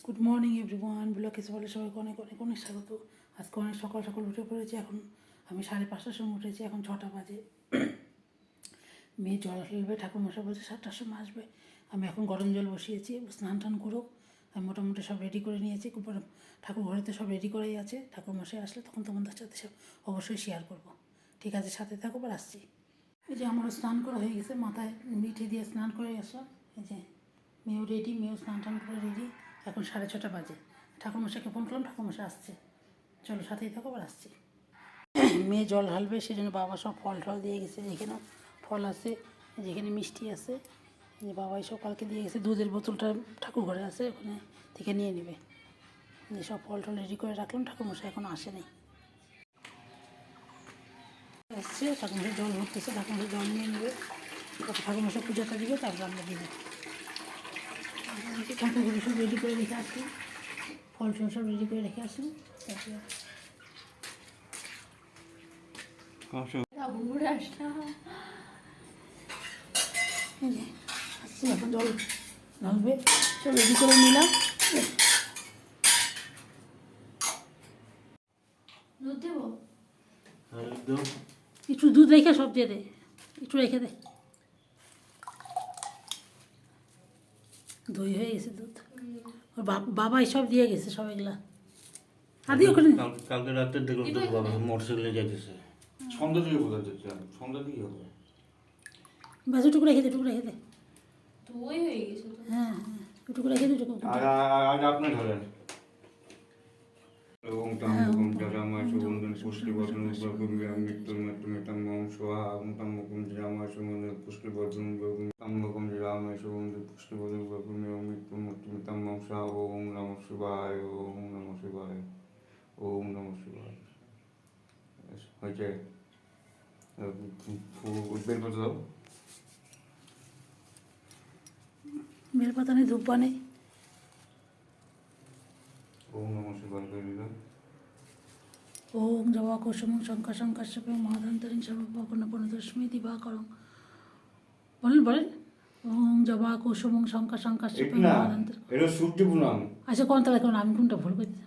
Good morning everyone, blog কিছু বলে সবাইকে অনেক অনেক অনেক স্বাগত। আজকে অনেক সকাল সকাল উঠে পড়েছি। এখন আমি 5:30টার সময় উঠেছি, এখন 6টা বাজে। মেয়ে জল ফেলবে, ঠাকুরমশাই বলছে 7টার সময় আসবে। আমি এখন গরম জল বসিয়েছি, স্নান টান করুক। আমি মোটামুটি সব রেডি করে নিয়েছি। ঠাকুর ঘরেতে সব রেডি করেই আছে। ঠাকুরমশাই আসলে তখন তোমাদের সাথে সব অবশ্যই শেয়ার করব। ঠিক আছে, সাথে থাকো, আর আসছি। এই যে আমারও স্নান করা হয়ে গেছে, মাথায় মিঠে দিয়ে স্নান করে আসলাম। এই যে মেয়েও রেডি, মেয়েও স্নান টান করে রেডি। এখন 6:30 বাজে। ঠাকুরমশাইকে ফোন করলাম, ঠাকুরমশাই আসছে। চলো সাথেই থাকো, আর আসছি। মেয়ে জল ঢালবে, সেই জন্য বাবা সব ফল টল দিয়ে গেছে। এখানেও ফল আছে, যেখানে মিষ্টি আছে। যে বাবাই সকালকে দিয়ে গেছে। দুধের বোতলটা ঠাকুর ঘরে আছে, ওখানে থেকে নিয়ে নেবে। যে সব ফল টল রেডি করে রাখলাম। ঠাকুরমশাই এখন আসেনি, আসছে। ঠাকুরমশাই জল ভরতেছে, ঠাকুরমশাই জল নিয়ে নেবে। তারপর ঠাকুরমশাই পূজাটা দিবে, তারপর আমরা দিবে। ঠাকুরগুলো সব রেডি করে রেখে আসি, ফল টল সব রেডি করে রেখে আসি। তারপরে আসছি, এখন জল ঢালবে। সব রেডি করে নিলাম। একটু দুধ রেখে সব দিয়ে দে, একটু রেখে দে। দই হয়ে গেছে দুধ। ওর বাবাই সব দিয়ে গেছে, সব এগুলা। আদি ওখানে কালকে রাতে দেখলাম তো বাবা মোটরসাইকেলে যাইতেছে। সন্ধ্যা থেকে বোঝা যাচ্ছে, সন্ধ্যা থেকে হবে। বাস একটু রেখে দে, একটু রেখে দে। দই হয়ে গেছে তো। হ্যাঁ হ্যাঁ, একটু রেখে দে, একটু। আজ আপনি ধরেন ওম তাম্বকম জারামায় সুগন্ধন পুষ্টিবর্ধন মৃত্যুর মৃত্যু মিতাম্বম সোহা ওম তাম্বকম জারামায় সুগন্ধন পুষ্টিবর্ধন তাম্বকম জারামায় সুগন্ধন পুষ্টিবর্ধন মৃত্যু মৃত্যু মিতাম্বম সোহা। ওম নমঃ শিবায়, ওম নমঃ শিবায়, ওম নমঃ শিবায়। হয়েছে, বেলপত্র দাও। বেলপাতা নেই, ধূপা নেই। ওম নমঃ শিবায় করে দিলাম। ওম জবা কুসুমং শঙ্কা শঙ্কাশ্যপে মহাদন্তরিং সর্বপকর্ণ পূর্ণদর্শমী দিবাকরং। বলেন বলেন। ওম জবা কুসুমং শঙ্কা শঙ্কাশ্যপে মহাদন্তর। এটা সূর্য প্রণাম। আচ্ছা, কোন তালা কোন, আমি কোনটা ভুল করছি?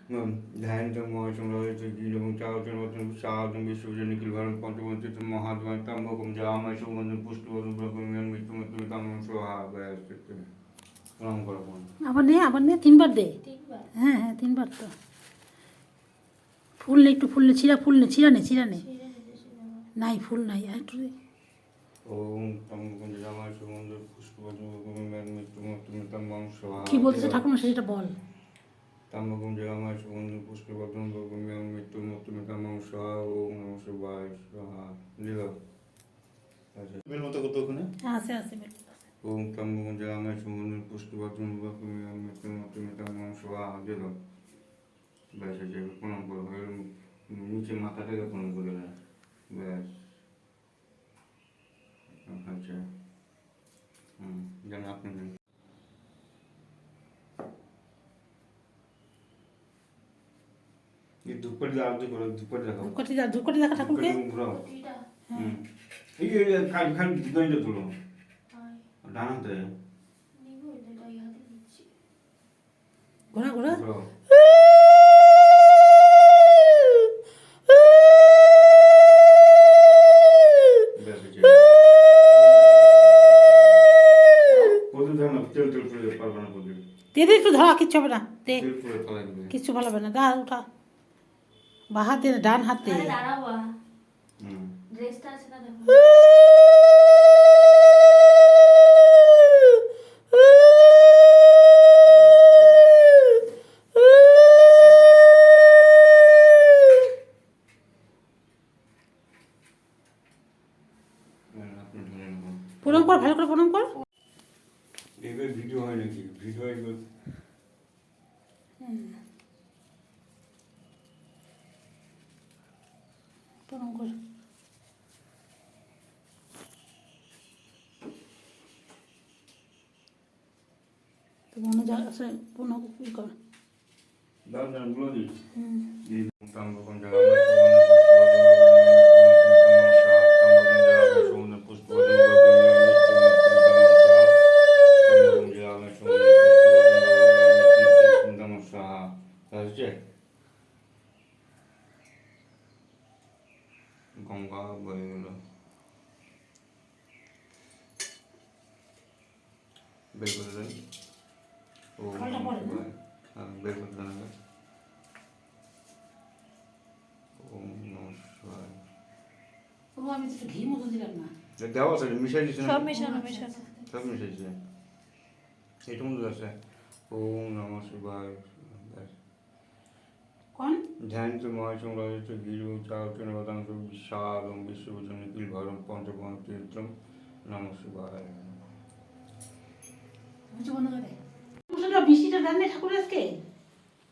ধ্যান মহাসংগ্রহ এবং চাওচন বচন সাহায্য বিশ্বজন নিখিল ভারত পঞ্চবঞ্চিত মহাদ্বয় তাম্বকম জামায় সুগন্ধ পুষ্টিবর্ধন মৃত্যু মৃত্যু তাম্বকম সোহা। প্রণাম করো। আবার নে 3বার দে। তিনবার হ্যাঁ হ্যাঁ, 3বার তো। ফুল নেই, একটু ফুল নে, ফুল নে, ছিঁড়া নে। ছিঁড়ে নিতেছি না। নাই, ফুল নাই, আর একটু দে। ওম তাম্বকম জামায় সুগন্ধ পুষ্টিবর্ধন মৃত্যু মৃত্যু তাম্বকম সোহা। কি বলতেছে ঠাকুরমশাই, সেটা বল। তাম্বকম জামায় সুগন্ধ পুষ্টিবর্ধন মৃত্যু মৃত্যু তাম্বকম সোহা। ওম নমঃ শিবায় সোহা। দিল বেল মতো কত ওখানে আছে আছে, বেলপাতা আছে। ওম তাম্বকম জামায় সুগন্ধন পুষ্টিবর্ধন মৃত্যু মৃত্যু তাম্বকম সোহা। দিল ব্যাস, আছে প্রণাম করো। নিচে মাথাটাকে প্রণাম করে না, ব্যাস। আচ্ছা, জানেন আপনি নেন। এই ধূপকাঠি আরতি করো, ধূপকাঠি দেখাও। ধূপকাঠি দেখা ঠাকুরকে। ঘুরাও। এটা এই খালি খালি দুটোইটা তুলো আয় ডান হাতে নিব, এটা ইয়াতে দিচ্ছি। ঘোরা ঘোরা। ঘুরাও। ব্যাস, হয়েছে। প্রদীপ ধর না, তেল তেল পুড়ে পারবে না প্রদীপ। দে দে, একটু ধরা, কিচ্ছু হবে না, দে। তেল পুড়ে ফেলাই দেবে। কিচ্ছু ভালো হবে না, দা উঠা। বা হাতে, ডান হাতে। আরে দাঁড়াও, হুম। ড্রেসটা আছে না দেখো। আপনি ধরে নেবেন। প্রণাম কর, ভালো করে প্রণাম কর। এবার ভিডিও হয় নাকি? ভিডিও এগুলো প্রণাম কর। তো মনে যা আছে প্রণাম কর। দাও দাও বলে দিই। হুম। এই তাম্বকম জামায় সুগন্ধ পুষ্টিবর্ধন মৃত্যু মৃত্যু তাম্বকম সোহা। হয়েছে গঙ্গা বয়ে গেল বের করে দেন ও ফলটা পড়ে না? হ্যাঁ বের করে দেন আগে। ওম নমঃ শিবায়। ও আমি তো একটু ঘি মতো দিলাম না। দেওয়া আছে মিশাই দিচ্ছে সব না মেশানো মেশানো সব মিশাইছে এইটা মধ্যে আছে ওম নমঃ শিবায় কোন? ধ্যানিত মহাসংরাজিত গিরি চারচন বাদাংশ বিশালম বিশ্বভূষণ নিখিল ভরম পঞ্চপন তীর্থম নমঃ শিবায়। বুঝতে বন্ধ করে মশলাটা মিষ্টিটা দেন না ঠাকুর আজকে?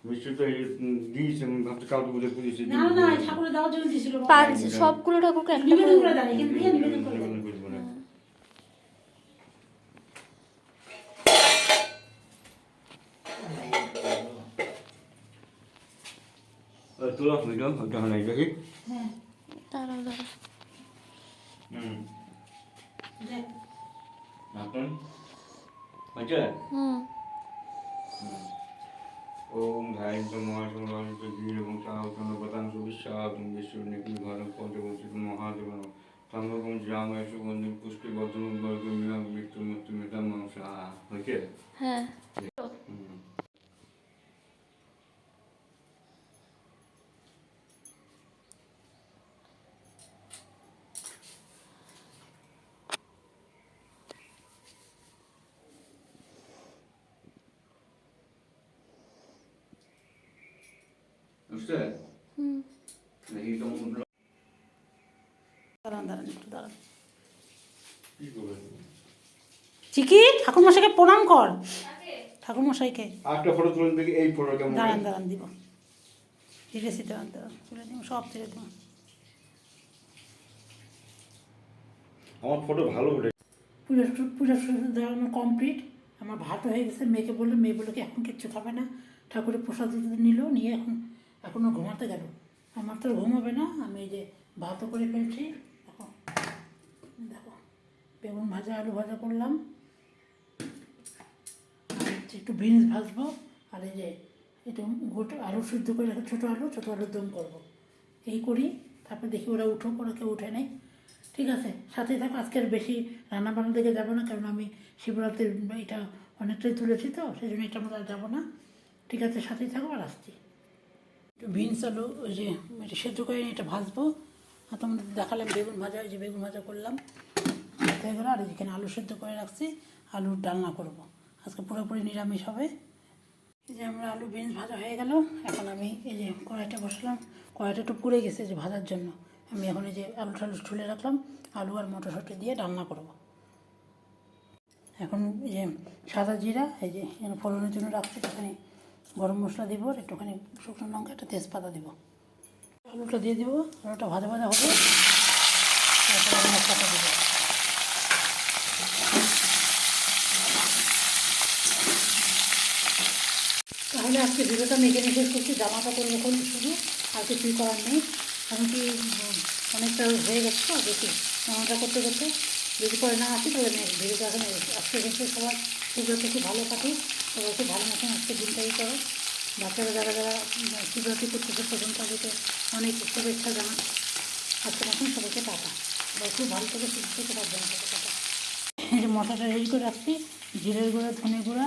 মিষ্টি তো দিয়েছে ভাবছি কাউকে বুঝে পুজেছি না না ঠাকুরের দেওয়ার জন্য দিয়েছিল পাঁচ সবগুলো ঠাকুরকে একটা নিবেদন করে করে দেয় এখানে দিয়ে নিবেদন করে দেয়। তোলা ভিডিও ওটা নাই দেখি হ্যাঁ দাঁড়াও দাঁড়াও দেখ আপনার আচ্ছা ওম ধ্যানিত মহাসংরাজিত গিরি এবং চারচন বাদাংশ বিশালম বিশ্ব নিখিল ভরম পঞ্চপন তীর্থম মহাদেব সম্ভবম রামায় সুগন্ধি পুষ্টি বর্ধন মৃত্যু মৃত্যু মেতাম মাংসা হয়েছে হ্যাঁ বুঝতে নাকি কেমন দাঁড়ান দাঁড়ান একটু দাঁড়ান। কি করবে চিকি ঠাকুরমশাইকে প্রণাম কর। ঠাকুরমশাইকে আরেকটা ফটো তুলে দেখি এই ফটো কেমন দাঁড়ান দাঁড়ান দিব হিরেছি দাঁড়ান দাঁড়ান তুলে দিব সব তুলে দিব। আমার ফটো ভালো উঠে পুজো পুজো দেওয়ানো কমপ্লিট। আমার ভাত হয়ে গেছে। মেয়েকে বললো, মেয়ে বললো কি এখন কিচ্ছু খাবে না, ঠাকুরের প্রসাদ নিল, নিয়ে এখনও ঘুমাতে গেল। আমার তো ঘুমাবে না, আমি এই যে ভাতও করে ফেলছি। দেখো দেখো বেগুন ভাজা আলু ভাজা করলাম, আর হচ্ছে একটু বিনস ভাজবো, আর এই যে একটু গোটা আলু সিদ্ধ করে রেখে ছোটো আলুর দম করবো। এই করি, তারপর দেখি ওরা উঠুক, ওরা কেউ উঠে নেই। ঠিক আছে, সাথেই থাকো। আজকের বেশি রান্নাবান্না দিকে যাবো না, কারণ আমি শিবরাত্রির এটা অনেকটাই তুলেছি তো, সেই জন্য এটা আমরা যাবো না। ঠিক আছে, সাথেই থাকো, আর আসছি। একটু বিনস আলু ওই যে এটা সেদ্ধ করে এটা ভাজবো। আর তোমাদের দেখালাম বেগুন ভাজা, ওই যে বেগুন ভাজা করলাম হয়ে গেলো। আর এখানে আলু সেদ্ধ করে রাখছি, আলুর ডালনা করব। আজকে পুরোপুরি নিরামিষ হবে। এই যে আমরা আলু বিনস ভাজা হয়ে গেল। এখন আমি এই যে কড়াইটা বসলাম, কড়াইটা একটু পুড়ে গেছে যে ভাজার জন্য। আমি এখন এই যে আলু টালু ছুলে রাখলাম, আলু আর মটরশুঁটি দিয়ে রান্না করব। এখন এই যে সাদা জিরা এই যে এখানে ফোড়নের জন্য রাখছি, একটুখানি গরম মশলা দেবো, আর একটুখানি শুকনো লঙ্কা, একটা তেজপাতা দেবো। আলুটা দিয়ে দেবো, আলুটা ভাজা ভাজা হবে, তারপর আমি মশলাটা দেবো। তাহলে আজকে ভিডিওটা আমি এখানে শেষ করছি। জামাটা করবো এখন শুধু, আর কিছুই করার নেই। কারণ কি অনেকটা হয়ে গেছে তো, দেখি জামাটা করতে করতে যদি পরে না আসি তাহলে আমি ভিডিওটা এখন আজকে দেখতে সবার শিবরাত্রি খুব ভালো কাটুক, সবাই খুব ভালো মতন আজকে দিনটাই করো। বাচ্চারা যারা যারা শিবরাত্রি করতেছে প্রথম তাদেরকে অনেক শুভেচ্ছা জানাই। আজকে মতন সবাইকে টাটা, সবাই খুব ভালো থেকে সুস্থ থেকে পারবেন টাটা। এই যে মশলাটা রেডি করে রাখছি, জিরের গুঁড়া, ধনে গুঁড়া,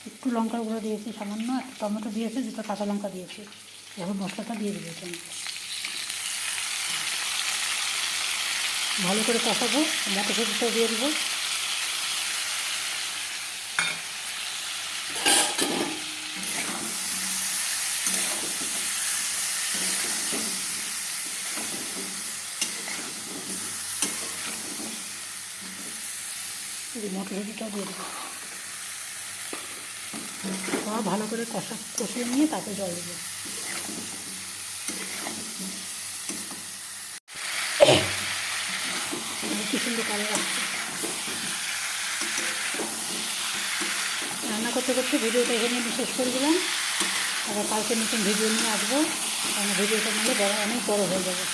একটু লঙ্কার গুঁড়ো দিয়েছি সামান্য, একটা টমেটো দিয়েছি, দুটো কাঁচা লঙ্কা দিয়েছি। এখন মশলাটা দিয়ে দেবো এখানে, ভালো করে কষাবো, মটরশুঁটিটাও দিয়ে দেবো। মটরশুঁটিটাও দিয়ে দেবো। ভালো করে কষিয়ে নিয়ে তারপরে জল দেবো। কি সুন্দর কালার আসছে। রান্না করতে করতে ভিডিওটা এখানে আমি শেষ করে দিলাম। আবার কালকে নতুন ভিডিও নিয়ে আসবো, কারণ ভিডিওটা নিলে অনেক বড় হয়ে যাবে।